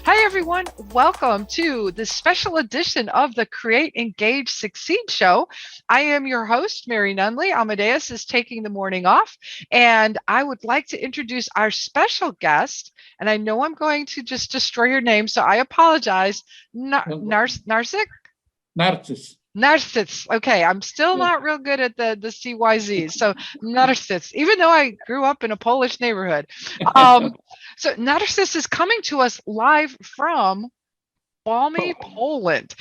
Hi, everyone. Welcome to this special edition of the Create, Engage, Succeed show. I am your host, Mary Nunley. Amadeus is taking the morning off, and I would like to introduce our special guest. And I know I'm going to just destroy your name, so I apologize. Narcyz? Narcyz. Narcyz. Okay, I'm still Yeah. not real good at the CYZ. So Narcyz, even though I grew up in a Polish neighborhood. So Narcyz is coming to us live from balmy Poland.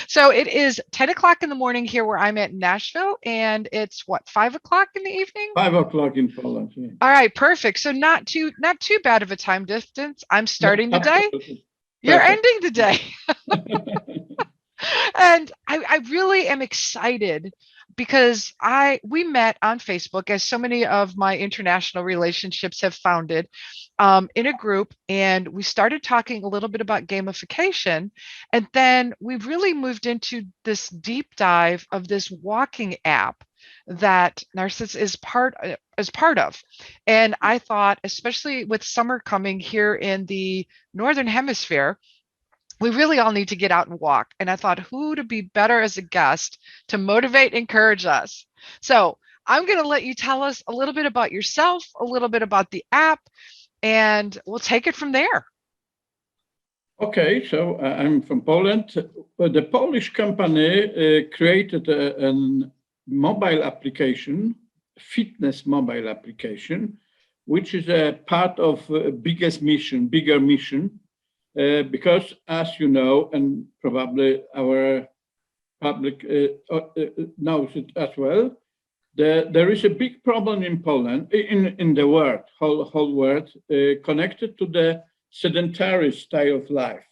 So it is 10 o'clock in the morning here where I'm at Nashville, and it's what, 5 o'clock in the evening? 5 o'clock in Poland. Yeah. All right, perfect. So not too bad of a time distance. I'm starting the day. Absolutely. You're Perfect. ending the day. And I really am excited because we met on Facebook, as so many of my international relationships have founded, in a group, and we started talking a little bit about gamification, and then we really moved into this deep dive of this walking app that Narcyz is part of. And I thought, especially with summer coming here in the northern hemisphere, we really all need to get out and walk. And I thought, who to be better as a guest to motivate, encourage us. So I'm going to let you tell us a little bit about yourself, a little bit about the app, and we'll take it from there. Okay, so I'm from Poland. The Polish company created a mobile application, fitness mobile application, which is a part of a bigger mission, because as you know, and probably our public knows it as well, there is a big problem in Poland, in the world, whole world, connected to the sedentary style of life.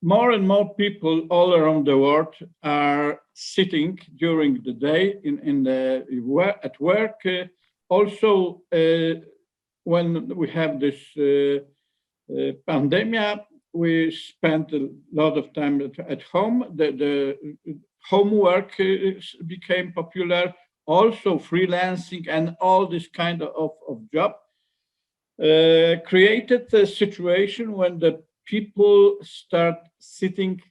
More and more people all around the world are sitting during the day at work. Also, when we have this pandemic, we spent a lot of time at home. The homework became popular. Also, freelancing and all this kind of job created a situation when the people start sitting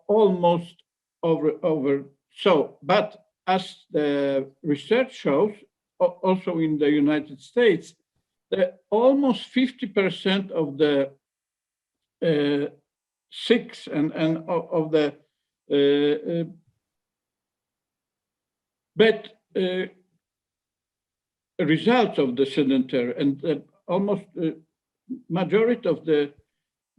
almost over. So, but as the research shows, also in the United States, almost 50% of the sick and of the bad results of the sedentary, and almost majority of the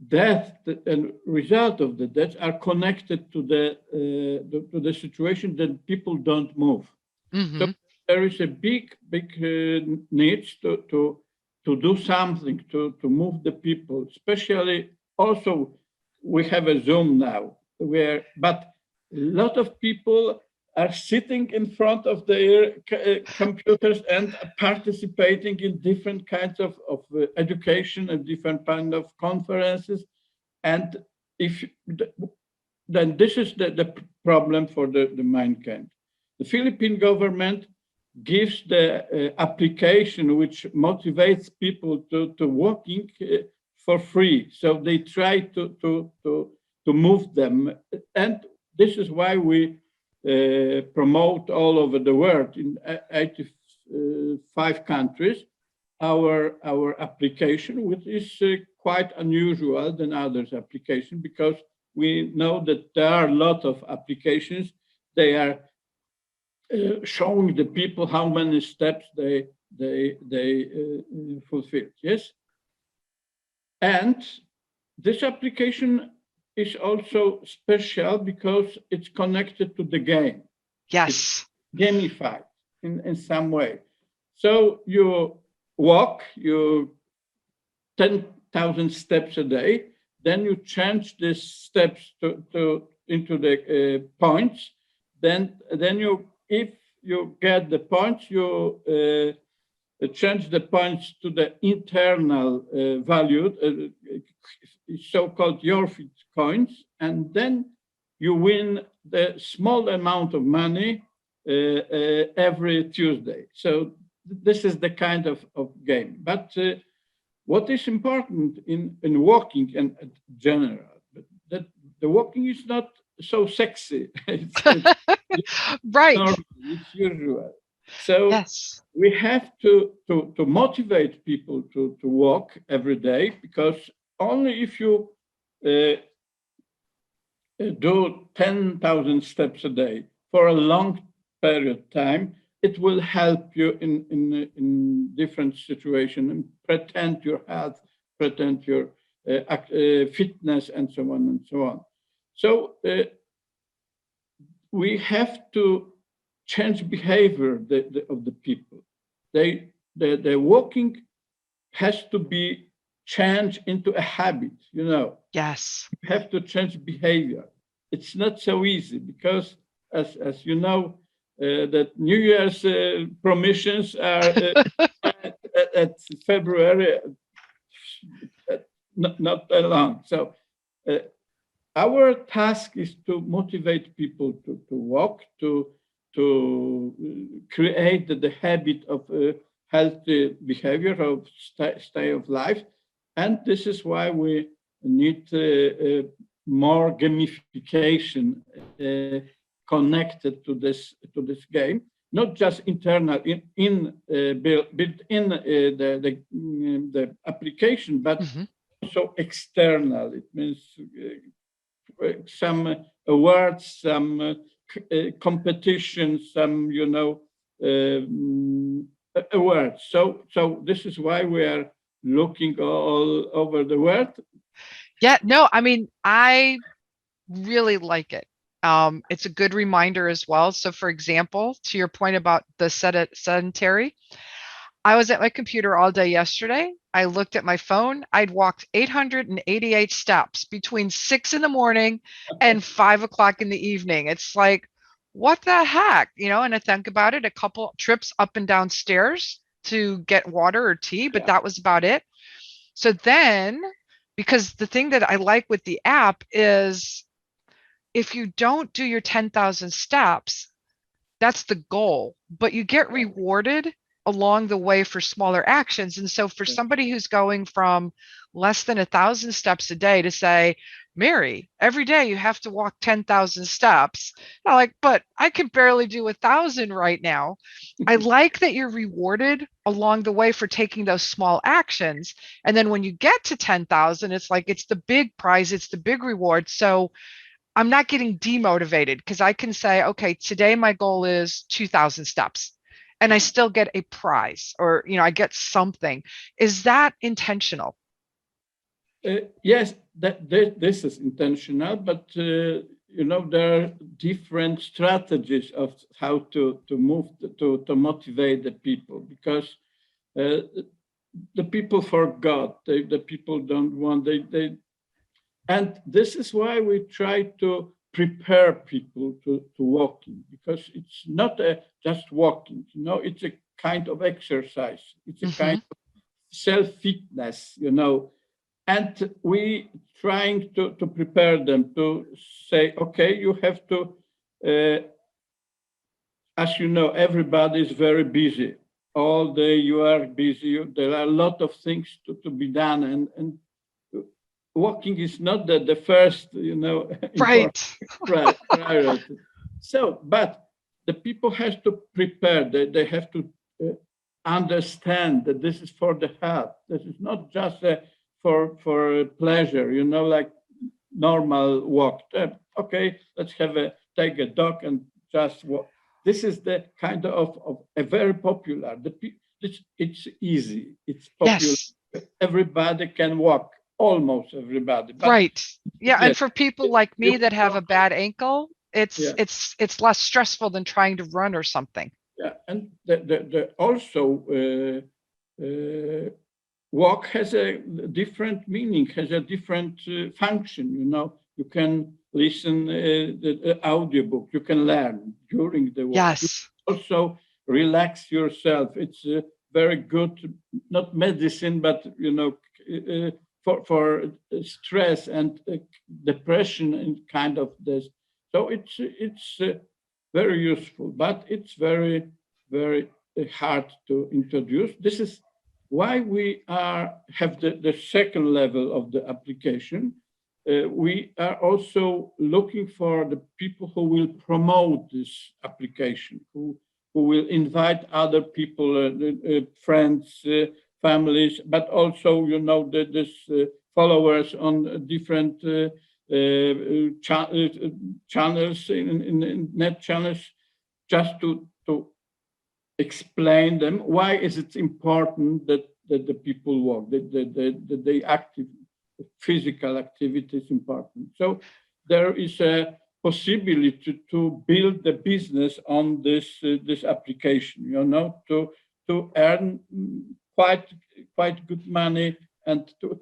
death and result of the deaths are connected to the situation that people don't move. Mm-hmm. So there is a big need to do something to move the people, especially. Also, we have a Zoom now, but a lot of people are sitting in front of their computers and participating in different kinds of education and different kind of conferences. And then this is the problem for the mankind. The Philippine government gives the application which motivates people to walking for free. So they try to move them. And this is why we promote all over the world in 85 countries our application, which is quite unusual than others' application, because we know that there are a lot of applications. They are showing the people how many steps they fulfilled. Yes, and this application is also special because it's connected to the game. Yes. It's gamified in some way. So you walk, you 10,000 steps a day, then you change these steps into the points. Then you, if you get the points, you change the points to the internal value, so-called your fit coins, and then you win the small amount of money every Tuesday. So this is the kind of game. But what is important in walking and general, that the walking is not so sexy. It's Right. normal, it's usual. So Yes. we have to motivate people to walk every day, because only if you uh, do 10,000 steps a day for a long period of time, it will help you in different situations and pretend your health, pretend your fitness, and so on and so on. So we have to change behavior of the people. The walking has to be changed into a habit, you know. Yes. You have to change behavior. It's not so easy, because, as you know, that New Year's promissions are at February, not that long. So uh, our task is to motivate people to walk, to create the habit of healthy behavior, of stay of life. And this is why we need more gamification connected to this game, not just internal built in the application, but Hmm. also external. It means some awards, some competitions, some awards. So this is why we are looking all over the world. Yeah, no, I mean, I really like it. It's a good reminder as well. So, for example, to your point about the sedentary, I was at my computer all day yesterday. I looked at my phone. I'd walked 888 steps between 6 in the morning and 5 o'clock in the evening. It's like, what the heck? And I think about it, a couple trips up and down stairs to get water or tea, but Yeah. that was about it. So then, because the thing that I like with the app is if you don't do your 10,000 steps, that's the goal, but you get rewarded along the way for smaller actions. And so for somebody who's going from less than 1,000 steps a day to say, Mary, every day you have to walk 10,000 steps. I'm like, but I can barely do 1,000 right now. I like that you're rewarded along the way for taking those small actions. And then when you get to 10,000, it's like, it's the big prize, it's the big reward. So I'm not getting demotivated because I can say, okay, today my goal is 2,000 steps and I still get a prize or, I get something. Is that intentional? Yes, this is intentional, but there are different strategies of how to move to motivate the people, because uh, the people forgot. The people don't want. And this is why we try to prepare people to walking, because it's not just walking. It's a kind of exercise. It's a kind Hmm. of self-fitness. And we trying to prepare them to say, okay, you have to, as you know, everybody is very busy. All day you are busy. There are a lot of things to be done, and walking is not the first, important Right. priority. So, but the people has to prepare. They have to uh, understand that this is for the health. This is not just for pleasure. Like normal walk. Okay, let's take a dog and just walk. This is the kind of a very popular. It's easy. It's popular. Yes. Everybody can walk, almost everybody. But Right. Yeah. And yes, for people like you me that have a bad ankle, it's yeah, it's it's less stressful than trying to run or something. yeah, and the also uh, walk has a different meaning, has a different function. You can listen the audiobook, you can learn during the walk. You Yes. also relax yourself. It's very good, not medicine, but for stress and depression and kind of this. So it's very useful, but it's very hard to introduce. This is why we have the second level of the application. We are also looking for the people who will promote this application, who will invite other people, friends, families, but also, this followers on different channels, in net channels, just to explain them why is it important that the people walk, that the active physical activity is important. So there is a possibility to build the business on this application, to earn quite good money and to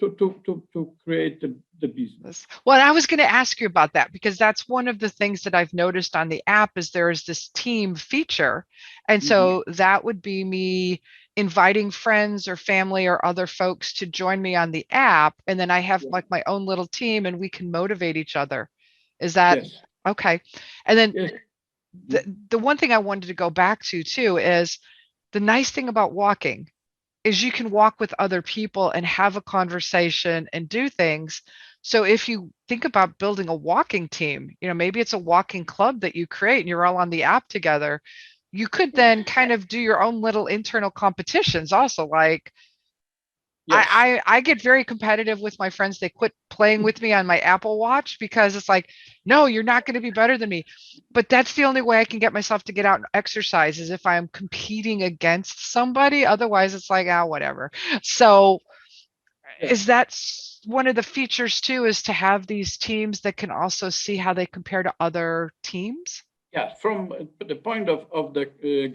create the business. Well, I was going to ask you about that because that's one of the things that I've noticed on the app is there is this team feature. And so that would be me inviting friends or family or other folks to join me on the app. And then I have like my own little team and we can motivate each other. Is that Yes. okay? And then Yes. the one thing I wanted to go back to too is the nice thing about walking is you can walk with other people and have a conversation and do things. So if you think about building a walking team, maybe it's a walking club that you create and you're all on the app together. You could then kind of do your own little internal competitions also. Like Yes. I get very competitive with my friends. They quit playing with me on my Apple Watch because it's like, no, you're not going to be better than me. But that's the only way I can get myself to get out and exercise is if I'm competing against somebody. Otherwise, it's like, whatever. So is that one of the features too, is to have these teams that can also see how they compare to other teams? Yeah, from the point of the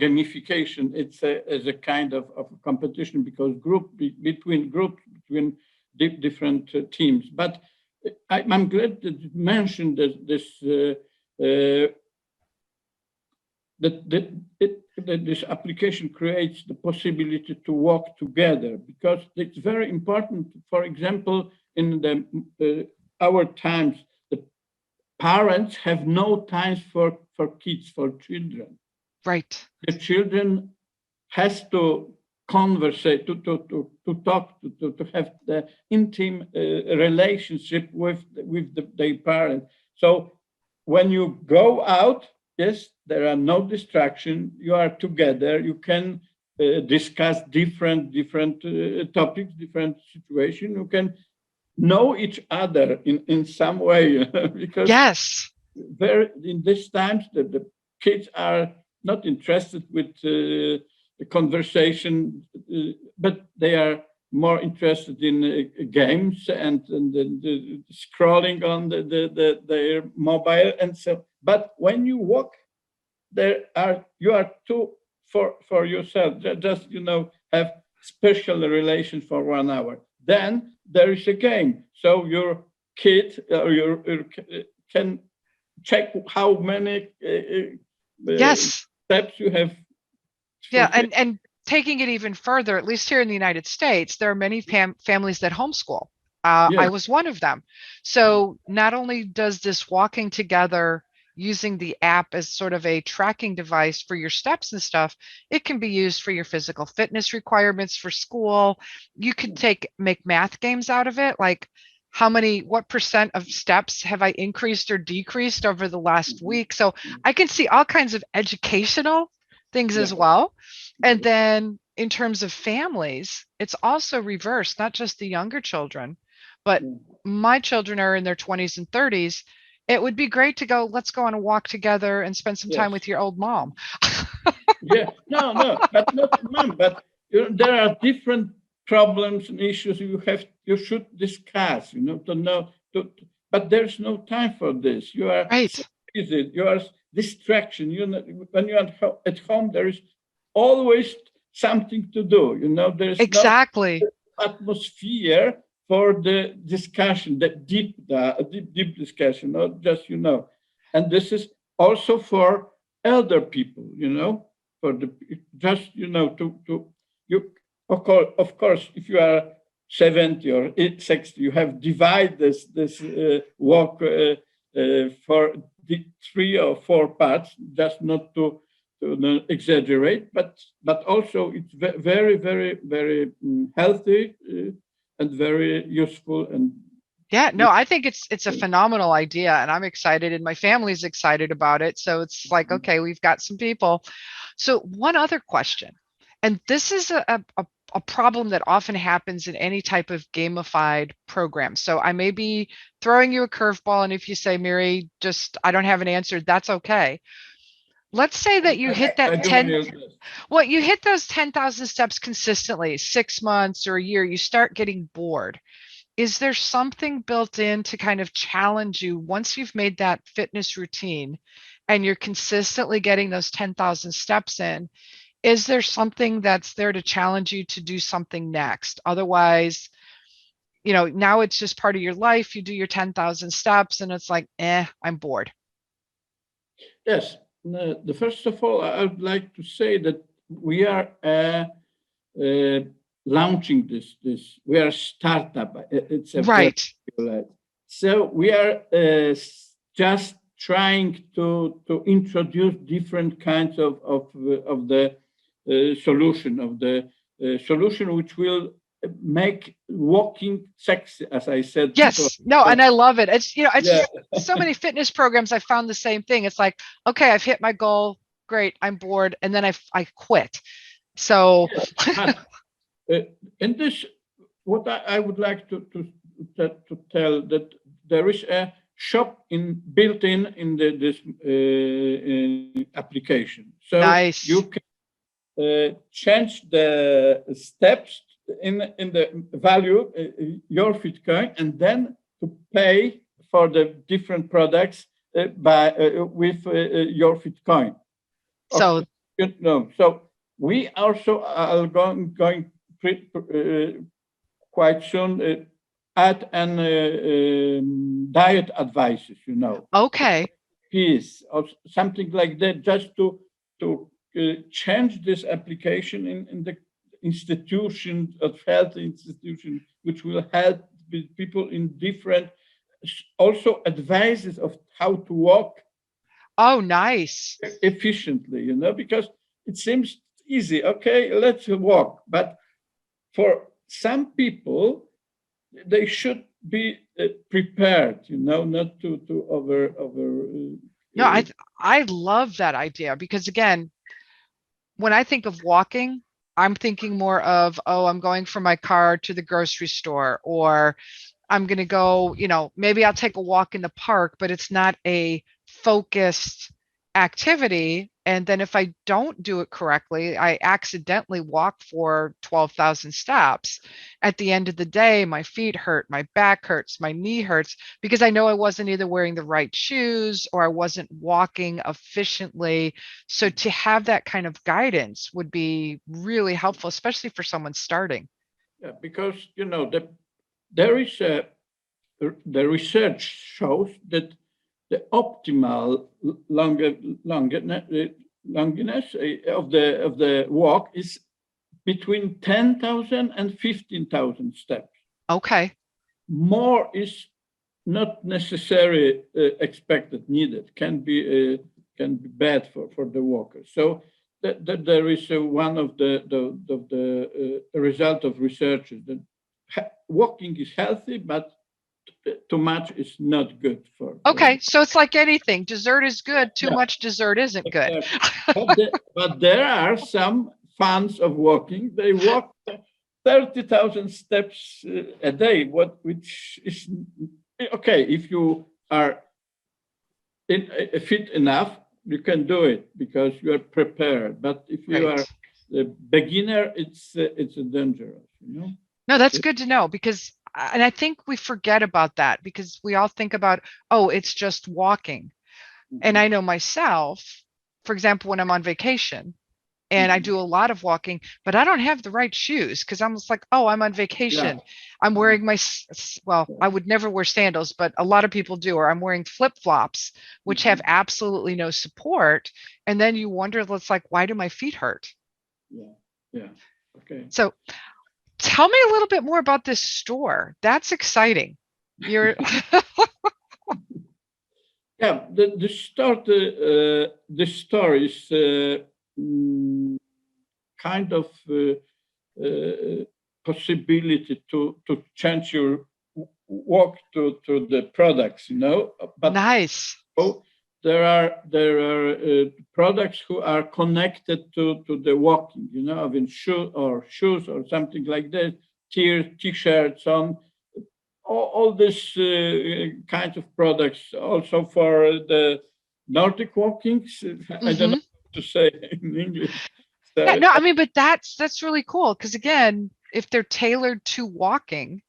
gamification, it's as a kind of competition because between different teams. But I'm glad that you mentioned that this application creates the possibility to walk together, because it's very important. For example, in our times, the parents have no time for kids, for children. Right. The children has to conversate, to talk, to have the intimate relationship with their parents. So when you go out, yes, there are no distraction. You are together. You can discuss different topics, different situations. You can know each other in some way, because yes, in these times the kids are not interested with the conversation, but they are more interested in games and the scrolling on their mobile. And so, but when you walk, you are too for yourself. Just have special relations for 1 hour. Then there is a game, so your kid or your can check how many yes. steps you have. Yeah, and taking it even further, at least here in the United States, there are many families that homeschool. I was one of them. So not only does this walking together using the app as sort of a tracking device for your steps and stuff, it can be used for your physical fitness requirements for school. You could make math games out of it, like what percent of steps have I increased or decreased over the last week? So I can see all kinds of educational things as well. And then in terms of families, it's also reversed, not just the younger children, but my children are in their 20s and 30s. It would be great to let's go on a walk together and spend some time with your old mom. No, but not mom, but there are different problems and issues you should discuss, but there's no time for this. You are right. So busy, you are distraction. When you're at home, there is always something to do. There's exactly no atmosphere for the discussion, the deep discussion, not just And this is also for elder people, for the just to you. Of course, if you are 70 or 60, you have divided this walk for the 3 or 4 parts, just not to not exaggerate, but also it's very, very, very healthy and very useful. And Yeah, no, I think it's a phenomenal idea, and I'm excited, and my family's excited about it. So it's like, okay, we've got some people. So one other question, and this is a problem that often happens in any type of gamified program. So I may be throwing you a curveball, and if you say, Mary, just I don't have an answer, that's okay. Let's say that you hit I that do 10, my best. well, you hit those 10,000 steps consistently, 6 months or a year, you start getting bored. Is there something built in to kind of challenge you once you've made that fitness routine and you're consistently getting those 10,000 steps in? Is there something that's there to challenge you to do something next? Otherwise, now it's just part of your life. You do your 10,000 steps and it's like, I'm bored. Yes. The first of all, I would like to say that we are uh, launching this. We are a startup. It's a very Right. so we are just trying to introduce different kinds of the solution which will make walking sexy, as I said before. Yes. No, So, and I love it. It's yeah. just so many fitness programs I found the same thing. It's like, okay, I've hit my goal. Great, I'm bored, and then I quit. So, But in this, what I would like to tell that there is a shop built in this application, so you nice. can change the steps in the value your Bitcoin, and then to pay for the different products by with your Bitcoin. So, No, so we also are going quite soon add an diet advices, okay. piece or something like that, just to change this application in the institution of health institution, which will help people in different also advices of how to walk Oh, nice. efficiently, because it seems easy. Okay, let's walk. But for some people, they should be prepared, not to over. No, I love that idea because again, when I think of walking, I'm thinking more of, oh, I'm going from my car to the grocery store, or I'm going to go, maybe I'll take a walk in the park, but it's not a focused activity. And then if I don't do it correctly, I accidentally walk for 12,000 steps. At the end of the day, my feet hurt, my back hurts, my knee hurts because I know I wasn't either wearing the right shoes or I wasn't walking efficiently. So to have that kind of guidance would be really helpful, especially for someone starting. Yeah, because there is the research shows that the optimal longiness of the walk is between 10,000 and 15,000 steps. Okay. More is not necessarily expected, needed, can be bad for the walker. So that there is one of the result of researchers that walking is healthy, but too much is not good for. Okay, so it's like anything. Dessert is good. Too Yeah, much dessert isn't good. exactly. But there are some fans of walking. They walk 30,000 steps a day. Which is okay if you are fit enough. You can do it because you are prepared. But if you are Right. a beginner, it's dangerous. No, that's good to know because, and I think we forget about that because we all think about, oh, it's just walking. And Mhm. I know myself, for example, when I'm on vacation and I Mhm. do a lot of walking, but I don't have the right shoes because I'm just like, oh, I'm on Yeah. vacation. I'm wearing well, I would never wear sandals, but a lot of people do, or I'm wearing flip-flops, which have Mhm. absolutely no support. And then you wonder, it's like, why do my feet hurt? Yeah. Yeah. Okay. So tell me a little bit more about this store. That's exciting. You're Yeah, the store is kind of possibility to change your walk to the products, but Nice. there are products who are connected to the walking, of in shoes or something like that, t-shirts on, all this kinds of products also for the Nordic walkings. I don't know what to say in English. Yeah, So, no, I mean, but that's really cool because again, if they're tailored to walking,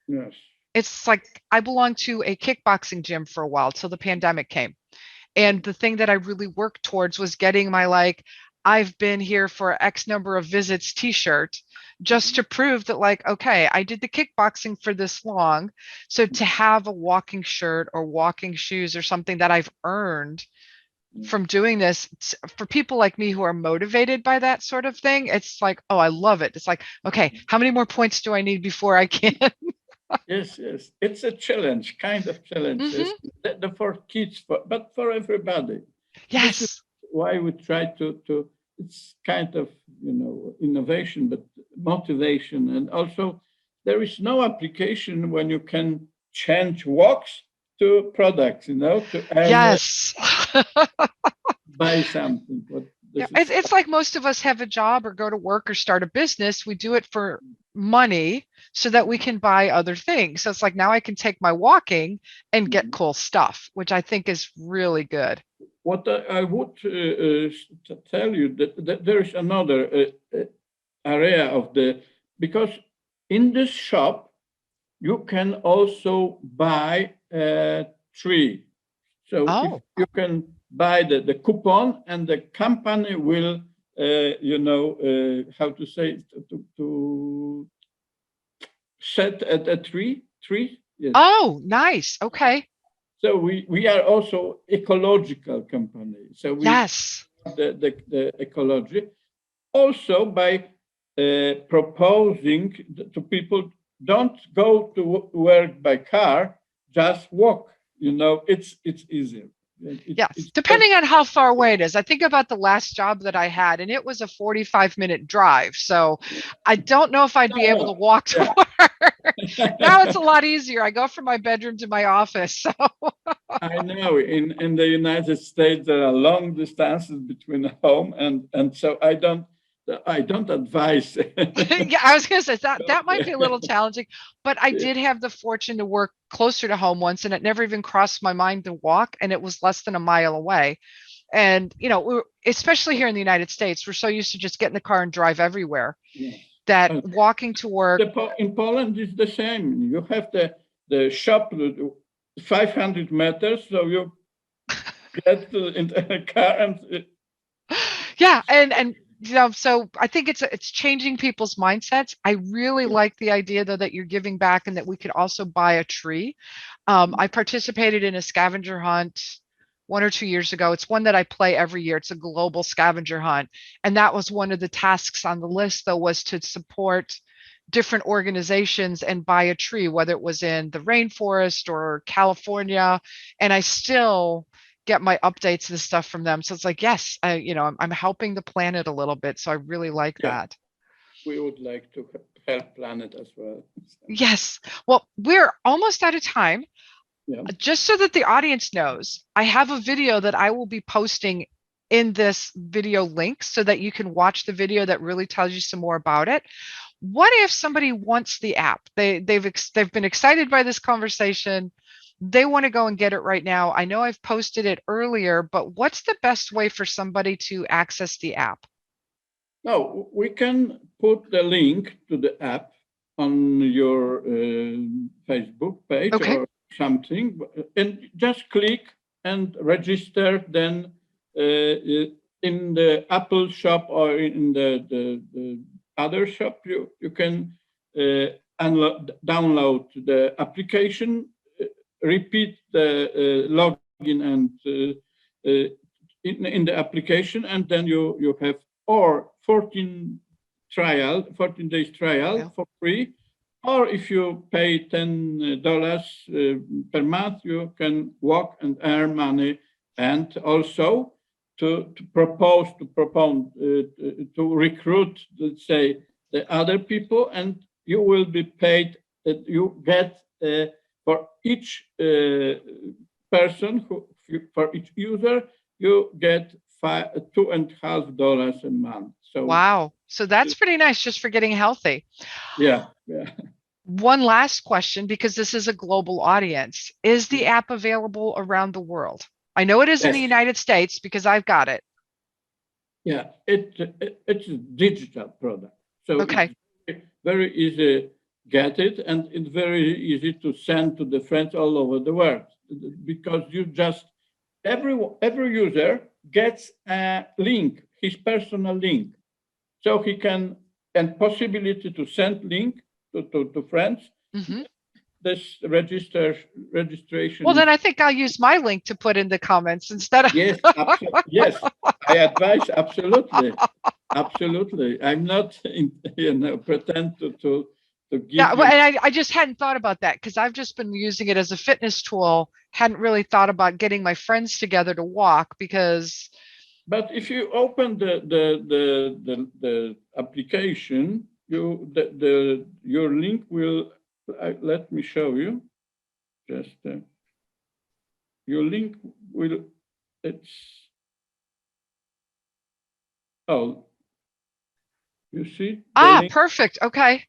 yes. it's like I belonged to a kickboxing gym for a while till the pandemic came. And the thing that I really worked towards was getting my like, I've been here for X number of visits t-shirt just to prove that like, okay, I did the kickboxing for this long. So to have a walking shirt or walking shoes or something that I've earned from doing this for people like me who are motivated by that sort of thing, it's like, oh, I love it. It's like, okay, how many more points do I need before I can? Yes, it's a challenge, kind of challenge. Hmm. For kids, but for everybody. This is Yes. why we try to. It's kind of innovation, but motivation, and also there is no application when you can change walks to products. To earn, Yes. buy something. But Yeah, this is it's like most of us have a job or go to work or start a business. We do it for money so that we can buy other things. So it's like now I can take my walking and get cool stuff, which I think is really good. what I would tell you that there is another area of because in this shop you can also buy a tree. So if Oh, you can buy the coupon, and the company will, how to say, to set at a tree. Yes. oh, nice. Okay. So we are also ecological company. So we Yes. the ecology also by proposing to people, don't go to work by car, just walk. It's easier. Yes, It's depending on how far away it is. I think about the last job that I had, and it was a 45-minute drive. So I don't know if I'd be able to walk to yeah. work. Now it's a lot easier. I go from my bedroom to my office. So I know in the United States there are long distances between home and so I don't advise. yeah, I was going to say that might be a little challenging, but I did have the fortune to work closer to home once, and it never even crossed my mind to walk, and it was less than a mile away. And especially here in the United States, we're so used to just get in the car and drive everywhere Yes. that walking to work. In Poland it's the same. You have the shop 500 meters, so you get in the car and Yeah, and so I think it's changing people's mindsets. I really like the idea though that you're giving back and that we could also buy a tree. I participated in a scavenger hunt 1 or 2 years ago. It's one that I play every year. It's a global scavenger hunt, and that was one of the tasks on the list though, was to support different organizations and buy a tree, whether it was in the rainforest or California. And I still get my updates and stuff from them. So it's like, yes, I'm helping the planet a little bit. So I really like yeah, that. we would like to help planet as well. Yes. Well, we're almost out of time. Yeah. Just so that the audience knows, I have a video that I will be posting in this video link so that you can watch the video that really tells you some more about it. What if somebody wants the app? They've been excited by this conversation. They want to go and get it right now. I know I've posted it earlier, but what's the best way for somebody to access the app? No, we can put the link to the app on your Facebook page Okay. or something, and just click and register. Then in the Apple shop or in the other shop, you can download the application, repeat the login and in the application, and then you have or 14 days trial for free, or if you pay $10 per month, you can walk and earn money. And also to propose to recruit, let's say, the other people, and you will be paid. You get for each person for each user, you get $2.50 a month. So Wow. So that's pretty nice just for getting healthy. yeah. One last question, because this is a global audience. Is the app available around the world? I know it is in the Yes. United States because I've got it. Yeah, it's a digital product. So Okay. it's very easy get it, and it's very easy to send to the friends all over the world, because you just every user gets a link, his personal link, so he can, and possibility to send link to friends. Mm-hmm. This registration Well, then is, I think I'll use my link to put in the comments instead of. yes, yes, I advise absolutely, absolutely. I'm not, pretend to Yeah, give well, you. and I just hadn't thought about that because I've just been using it as a fitness tool. Hadn't really thought about getting my friends together to walk because. But if you open the application, your link will. Let me show you. Just your link will. It's, oh, you see the Ah, link. perfect. Okay.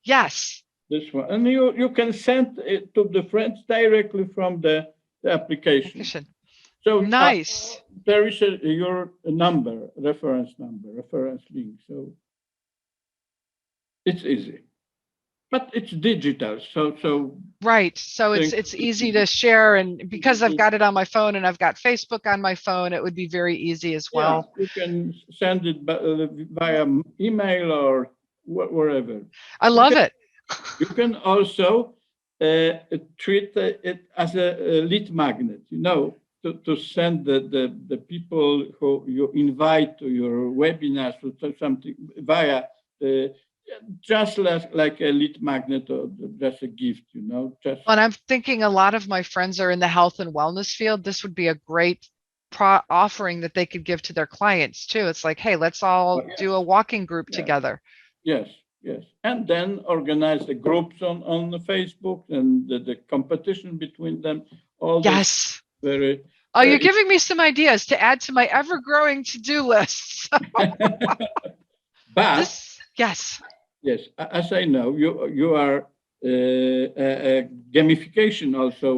Yes. This one, and you can send it to the friends directly from the application. So Nice. there is your number, reference link. So it's easy, but it's digital. So Right. So think it's easy to share, and because I've got it on my phone and I've got Facebook on my phone, it would be very easy as yeah, well. you can send it via email or wherever. I You love can it. you can also treat it as a lead magnet. To send the people who you invite to your webinars or something via just like a lead magnet or just a gift. Just And I'm thinking a lot of my friends are in the health and wellness field. This would be a great offering that they could give to their clients too. It's like, hey, let's all do a yes, walking group yeah, together. yes, and then organize the groups on the Facebook, and the competition between them. All this Yes. very Oh, you're very. giving me some ideas to add to my ever-growing to-do list. But Yes. yes, as I know, you are a gamification also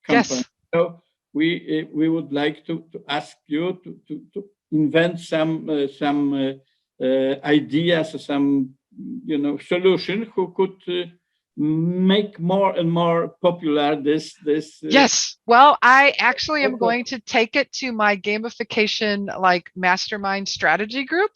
company. Yes. So we would like to ask you to invent some ideas, some solution who could make more and more popular this. Yes. Well, I actually am going to take it to my gamification like mastermind strategy group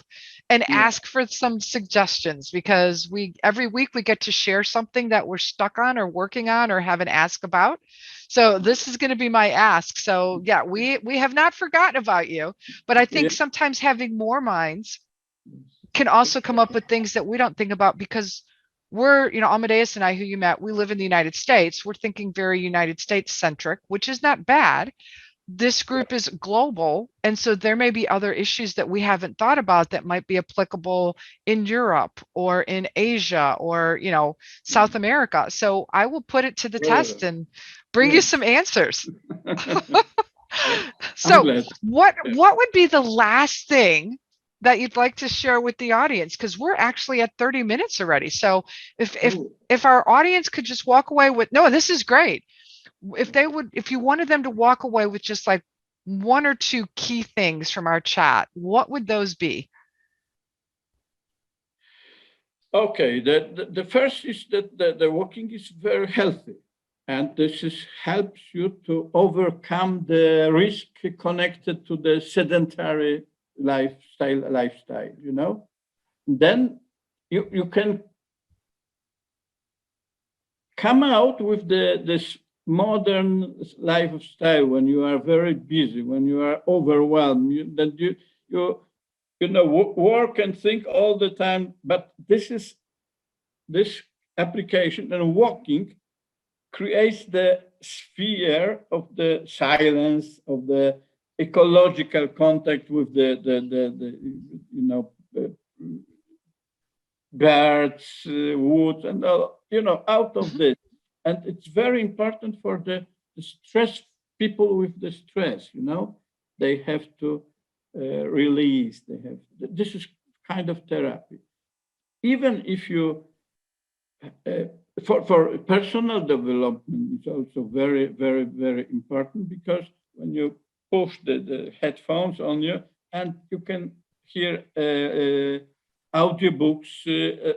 and Yeah, ask for some suggestions, because we every week we get to share something that we're stuck on or working on or have an ask about. So this is going to be my ask. So yeah, we have not forgotten about you, but I think yeah, sometimes having more minds can also come up with things that we don't think about because we're, Amadeus and I, who you met, we live in the United States. We're thinking very United States centric, which is not bad. This group is global. And so there may be other issues that we haven't thought about that might be applicable in Europe or in Asia or, South America. So I will put it to the whatever. test and bring you Yes. some answers. I'm So glad. what would be the last thing that you'd like to share with the audience? Because we're actually at 30 minutes already. So if if Oh, if our audience could just walk away with, no, this is great. If you wanted them to walk away with just like one or two key things from our chat, what would those be? okay. The first is that the walking is very healthy, and this helps you to overcome the risk connected to the sedentary lifestyle. Then you can come out with this modern lifestyle when you are very busy, when you are overwhelmed, that work and think all the time. But this application and walking creates the sphere of the silence, of the ecological contact with birds, wood, and out of this. And it's very important for the stress people with the stress. They have to release. This is kind of therapy. Even if you for personal development, it's also very, very, very important, because when you push the headphones on you, and you can hear audiobooks,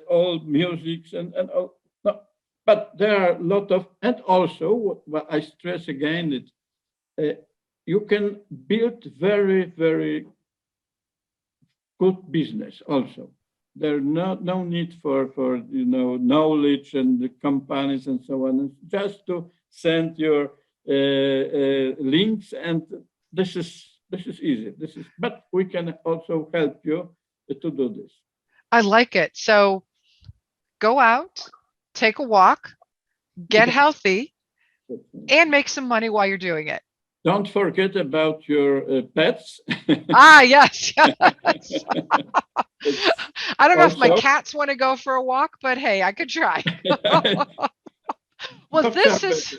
all musics, and all. No, but there are a lot of, and also what I stress again, it you can build very, very good business also. There's no need for knowledge and the companies and so on. It's just to send your links, and this is easy. But we can also help you to do this. I like it. So go out, take a walk, get healthy, and make some money while you're doing it. Don't forget about your pets. Yes. I don't know if my cats want to go for a walk, but hey, I could try. Well, this is,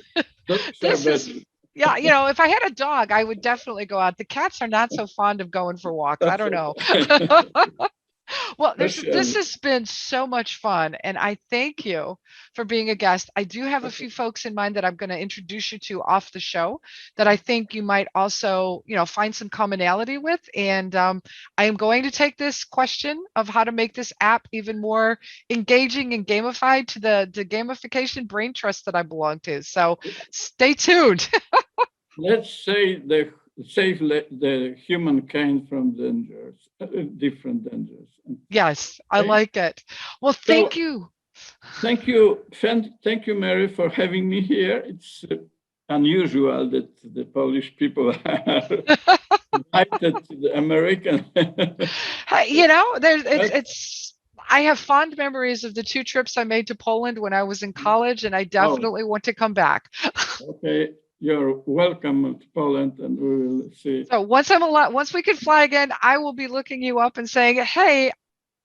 yeah, if I had a dog, I would definitely go out. The cats are not so fond of going for walks. I don't know. Well, this has been so much fun, and I thank you for being a guest. I do have a few folks in mind that I'm going to introduce you to off the show that I think you might also, find some commonality with. And I am going to take this question of how to make this app even more engaging and gamified to the gamification brain trust that I belong to. So stay tuned. Let's say save the humankind from dangers, different dangers. Yes, I like it. Well, thank you. Thank you, Mary, for having me here. It's unusual that the Polish people are invited to the American. I have fond memories of the 2 trips I made to Poland when I was in college, and I definitely want to come back. Okay. You're welcome to Poland, and we will see. So once we can fly again, I will be looking you up and saying, "Hey,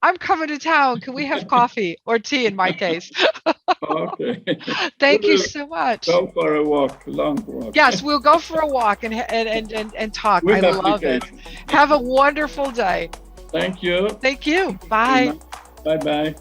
I'm coming to town. Can we have coffee or tea in my case?" Okay. Thank you so much. Go for a walk, long walk. Yes, we'll go for a walk and talk. I love it. Have a wonderful day. Thank you. Thank you. Bye. Bye-bye.